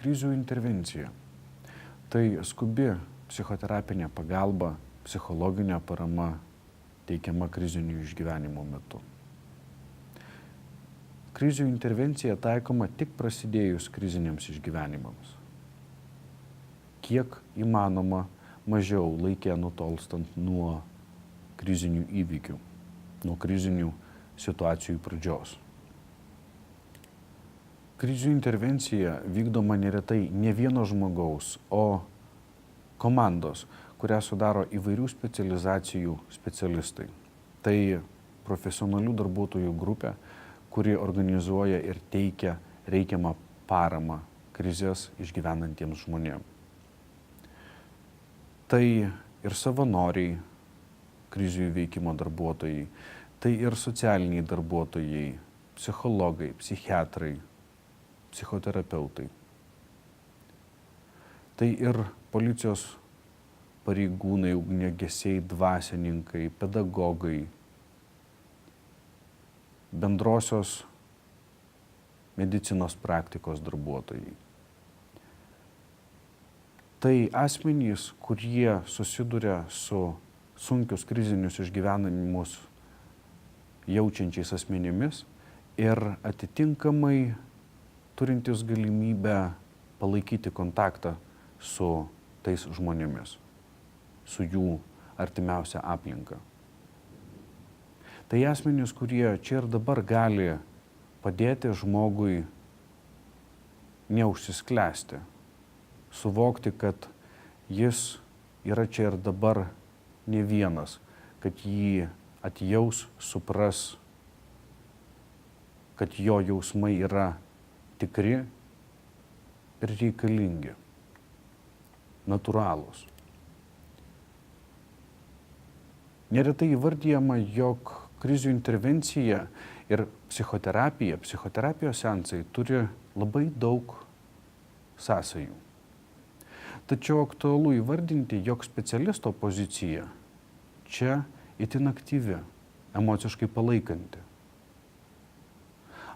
krizių intervencija. Tai skubi psichoterapinė pagalba, psichologinė parama teikiama krizinių išgyvenimo metu. Krizių intervencija taikoma tik prasidėjus kriziniams išgyvenimams. Kiek įmanoma mažiau laikė nutolstant nuo krizinių įvykių, nuo krizinių situacijų pradžios. Krizių intervencija vykdoma neretai ne vieno žmogaus, o komandos, kurią sudaro įvairių specializacijų specialistai. Tai profesionalių darbuotojų grupė, kuri organizuoja ir teikia reikiamą paramą krizės išgyvenantiems žmonėms. Tai ir savanoriai, krizių įveikimo darbuotojai, tai ir socialiniai darbuotojai, psichologai, psichiatrai, psichoterapeutai. Tai ir policijos pareigūnai, ugniagesiai, dvasininkai, pedagogai, bendrosios medicinos praktikos darbuotojai. Tai asmenys, kurie susiduria su sunkius krizinius išgyvenimus jaučiančiais asmenimis ir atitinkamai turintys galimybę palaikyti kontaktą su tais žmonėmis, su jų artimiausia aplinka. Tai asmenys, kurie čia ir dabar gali padėti žmogui neužsisklęsti, suvokti, kad jis yra čia ir dabar ne vienas, kad jį atjaus, supras, kad jo jausmai yra tikri ir reikalingi, natūralūs. Neretai įvardyjama, jog krizių intervencija ir psichoterapijos seansai turi labai daug sąsajų. Tačiau aktualu įvardinti, jog specialisto pozicija čia itin aktyvi, emociškai palaikanti.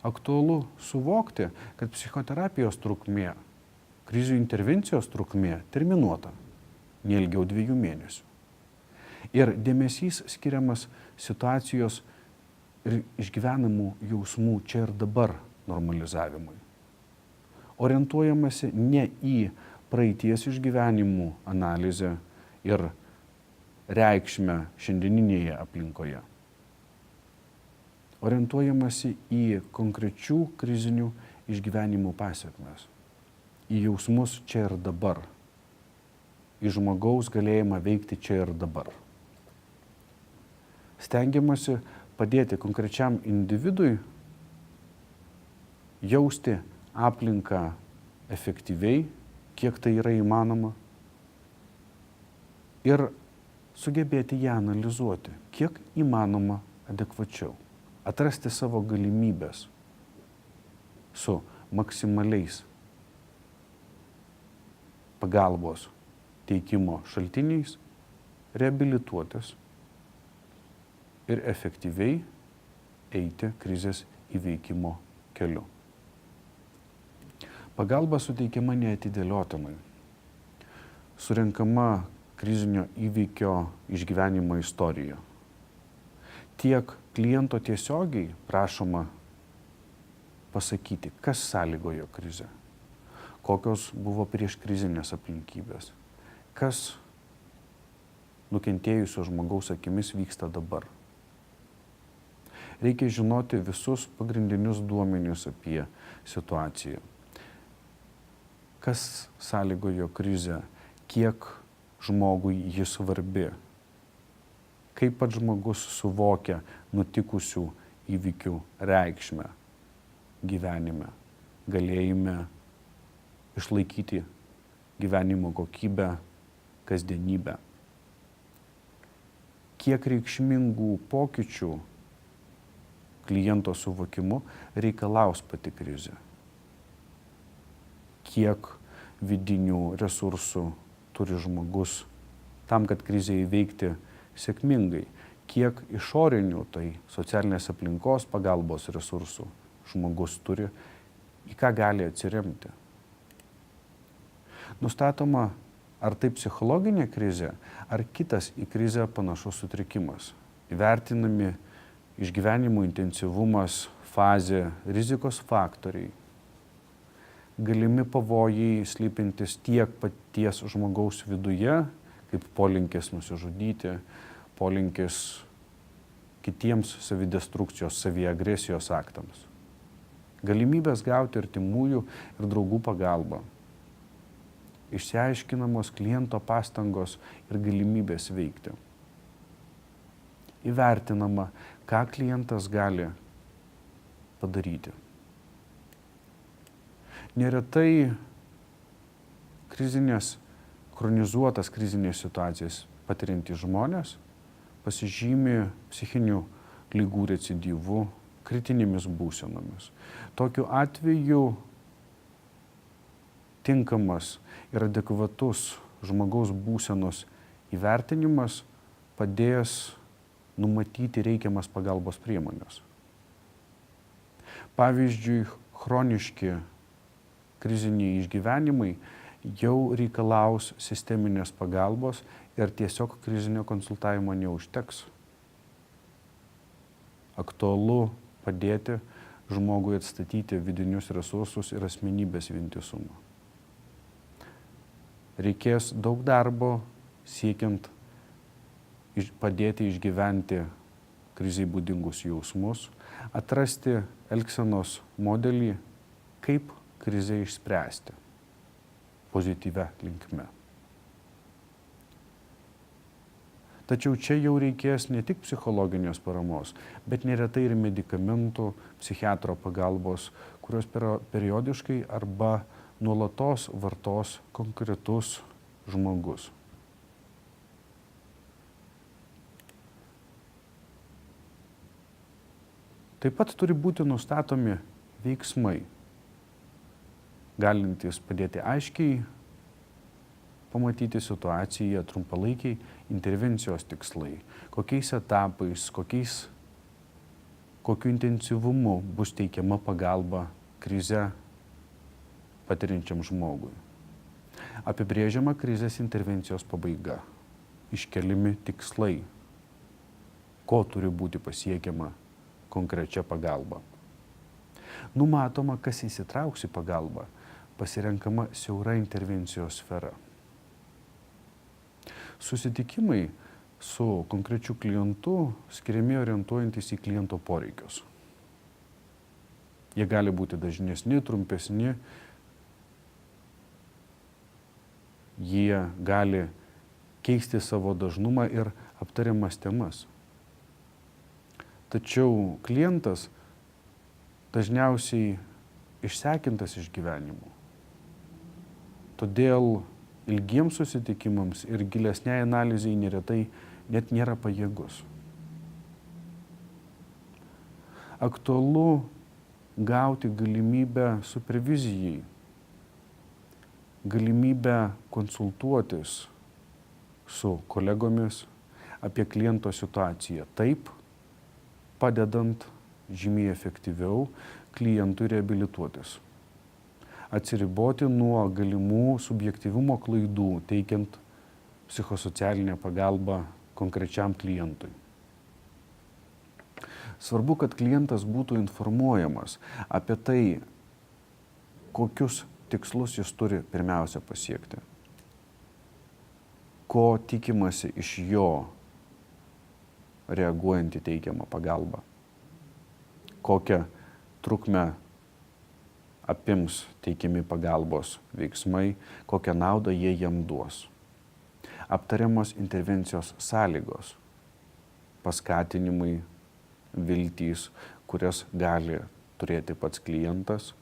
Aktualu suvokti, kad psichoterapijos trukmė, krizių intervencijos trukmė terminuota, neilgiau 2 mėnesių. Ir dėmesys skiriamas situacijos ir išgyvenamų jausmų čia ir dabar normalizavimui. Orientuojamasi ne į praeities išgyvenimų analizę ir reikšmę šiandieninėje aplinkoje. Orientuojamasi į konkrečių krizinių išgyvenimų pasekmes, į jausmus čia ir dabar, į žmogaus galėjimą veikti čia ir dabar. Stengiamasi padėti konkrečiam individui jausti aplinką efektyviai, kiek tai yra įmanoma, ir sugebėti ją analizuoti, kiek įmanoma adekvačiau, atrasti savo galimybės su maksimaliais pagalbos teikimo šaltiniais, reabilituotis ir efektyviai eiti krizės įveikimo keliu. Pagalba suteikiama neatidėliotinai. Surenkama krizinio įvykio išgyvenimo istorija. Tiek kliento tiesiogiai prašoma pasakyti, kas sąlygojo krizę, kokios buvo prieškrizinės aplinkybės, kas nukentėjusio žmogaus akimis vyksta dabar. Reikia žinoti visus pagrindinius duomenis apie situaciją. Kas sąlygojo krizę, kiek žmogui ji svarbi, kaip pats žmogus suvokia nutikusių įvykių reikšmę gyvenime, galėjime išlaikyti gyvenimo kokybę, kasdienybę. Kiek reikšmingų pokyčių kliento suvokimu reikalaus pati krizė. Kiek vidinių resursų turi žmogus tam, kad krizę įveikti sėkmingai, kiek išorinių, tai socialinės aplinkos pagalbos resursų žmogus turi, į ką gali atsiremti. Nustatoma, ar tai psichologinė krizė, ar kitas į krizę panašus sutrikimas. Įvertinami išgyvenimo intensyvumas, fazė, rizikos faktoriai, galimi pavojai slypintis tiek paties žmogaus viduje, kaip polinkis nusižudyti, polinkis kitiems savidestrukcijos, saviagresijos aktams. Galimybės gauti artimųjų ir draugų pagalbą. Išsiaiškinamos kliento pastangos ir galimybės veikti. Įvertinama, ką klientas gali padaryti. Neretai chronizuotas krizinės situacijas patiriantys žmonės pasižymi psichinių ligų recidyvu, kritinėmis būsenomis. Tokiu atveju tinkamas ir adekvatus žmogaus būsenos įvertinimas padės numatyti reikiamas pagalbos priemonės. Pavyzdžiui, chroniški kriziniai išgyvenimai jau reikalaus sisteminės pagalbos ir tiesiog krizinio konsultavimo neužteks. Aktualu padėti žmogui atstatyti vidinius resursus ir asmenybės vientisumą. Reikės daug darbo siekiant padėti išgyventi krizei būdingus jausmus, atrasti elgsenos modelį, kaip krizę išspręsti pozityvia linkme. Tačiau čia jau reikės ne tik psichologinės paramos, bet neretai ir medikamentų, psichiatro pagalbos, kurios periodiškai arba nuolatos vartos konkretus žmogus. Taip pat turi būti nustatomi veiksmai, galintys padėti aiškiai pamatyti situaciją, trumpalaikiai intervencijos tikslai, kokiais etapais, kokiu intensyvumu bus teikiama pagalba krize patiriančiam žmogui. Apibrėžiama krizės intervencijos pabaiga, iškeliami tikslai, ko turi būti pasiekiama konkrečia pagalba. Numatoma, kas įsitrauks į pagalbą, pasirenkama siaura intervencijos sfera. Susitikimai su konkrečiu klientu skiriami orientuojantis į kliento poreikius. Jie gali būti dažnesni, trumpesni, jie gali keisti savo dažnumą ir aptariamas temas. Tačiau klientas dažniausiai išsekintas išgyvenimu. Todėl ilgiems susitikimams ir gilesniai analizai neretai net nėra pajėgus. Aktualu gauti galimybę supervizijai, galimybę konsultuotis su kolegomis apie kliento situaciją, taip padedant žymiai efektyviau klientui reabilituotis. Atsiriboti nuo galimų subjektyvumo klaidų, teikiant psichosocialinę pagalbą konkrečiam klientui. Svarbu, kad klientas būtų informuojamas apie tai, kokius tikslus jis turi pirmiausia pasiekti, ko tikimasi iš jo reaguojant į teikiamą pagalbą, kokią trukmę apims teikiami pagalbos veiksmai, kokią naudą jie jam duos. Aptariamos intervencijos sąlygos, paskatinimai, viltys, kurias gali turėti pats klientas,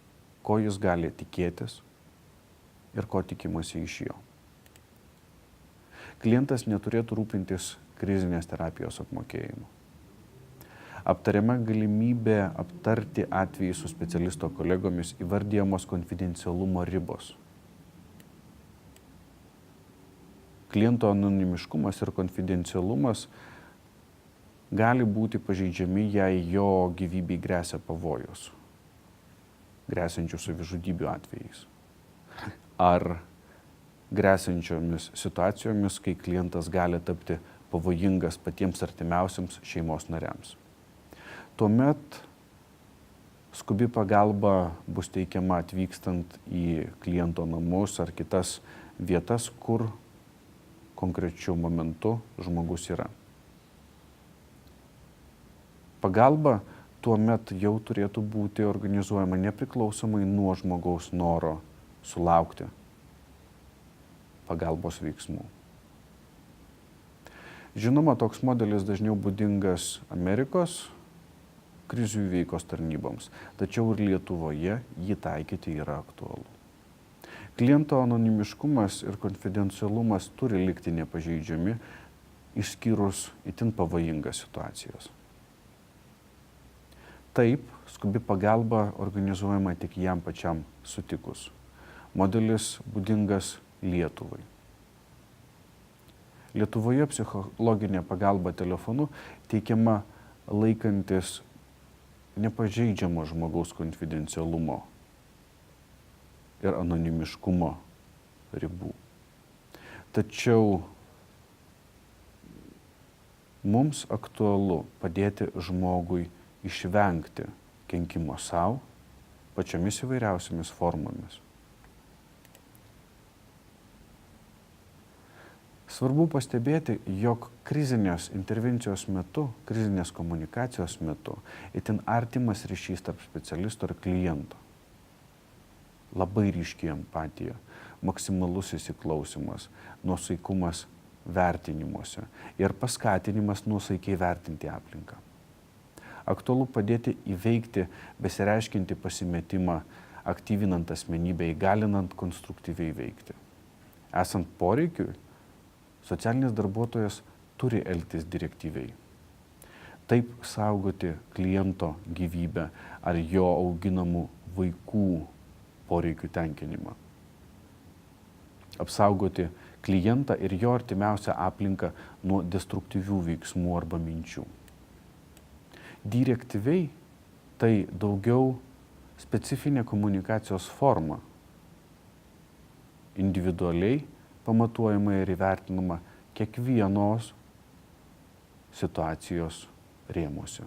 ko jis gali tikėtis ir ko tikimasi iš jo. Klientas neturėtų rūpintis krizinės terapijos apmokėjimu. Aptariama galimybė aptarti atvejį su specialisto kolegomis, įvardyjamos konfidencialumo ribos. Kliento anonimiškumas ir konfidencialumas gali būti pažeidžiami, jei jo gyvybei gresia pavojus, gresiančių savižudybių atvejais. Ar grėsiančiomis situacijomis, kai klientas gali tapti pavojingas patiems artimiausiams šeimos nariams. Tuomet skubi pagalba bus teikiama atvykstant į kliento namus ar kitas vietas, kur konkrečiu momentu žmogus yra. Pagalba tuomet jau turėtų būti organizuojama nepriklausomai nuo žmogaus noro sulaukti pagalbos veiksmų. Žinoma, toks modelis dažniau būdingas Amerikos krizių įveikos tarnyboms, tačiau ir Lietuvoje jį taikyti yra aktualu. Kliento anonimiškumas ir konfidencialumas turi likti nepažeidžiami, išskyrus itin pavojingas situacijas. Taip, skubi pagalba organizuojama tik jam pačiam sutikus. Modelis būdingas Lietuvai. Lietuvoje psichologinė pagalba telefonu teikiama laikantis nepažeidžiamo žmogaus konfidencialumo ir anonimiškumo ribų. Tačiau mums aktualu padėti žmogui išvengti kenkimo sau pačiomis įvairiausiamis formomis. Svarbu pastebėti, jog krizinės intervencijos metu, krizinės komunikacijos metu itin artimas ryšys tarp specialisto ir kliento. Labai ryški empatija, maksimalus įsiklausimas, nuosaikumas vertinimuose ir paskatinimas nuosaikiai vertinti aplinką. Aktualu padėti įveikti besireiškinti pasimetimą, aktyvinant asmenybę, įgalinant konstruktyviai veikti. Esant poreikiui, socialinis darbuotojas turi elgtis direktyviai. Taip saugoti kliento gyvybę ar jo auginamų vaikų poreikių tenkinimą. Apsaugoti klientą ir jo artimiausią aplinką nuo destruktyvių veiksmų arba minčių. Direktyviai tai daugiau specifinė komunikacijos forma, individualiai pamatuojama ir įvertinama kiekvienos situacijos rėmuose.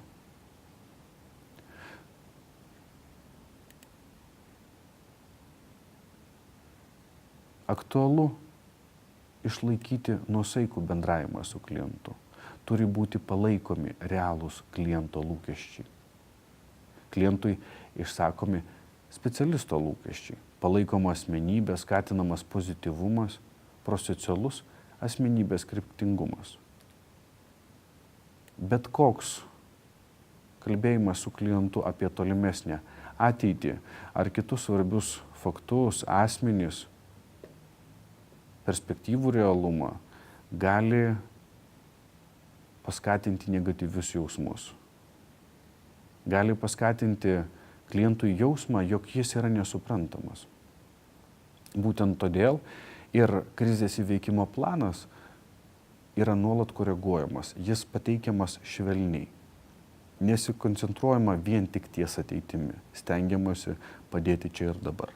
Aktualu išlaikyti nuosaikų bendravimą su klientu. Turi būti palaikomi realūs kliento lūkesčiai. Klientui išsakomi specialisto lūkesčiai, palaikoma asmenybė, skatinamas pozityvumas, prosocialus asmenybės kryptingumas. Bet koks kalbėjimas su klientu apie tolimesnę ateitį ar kitus svarbius faktus, asmenis, perspektyvų realumą gali paskatinti negatyvius jausmus. Gali paskatinti klientui jausmą, jog jis yra nesuprantamas. Būtent todėl ir krizės įveikimo planas yra nuolat koreguojamas, jis pateikiamas švelniai. Nesikoncentruojama vien tik ties ateitimi, stengiamasi padėti čia ir dabar.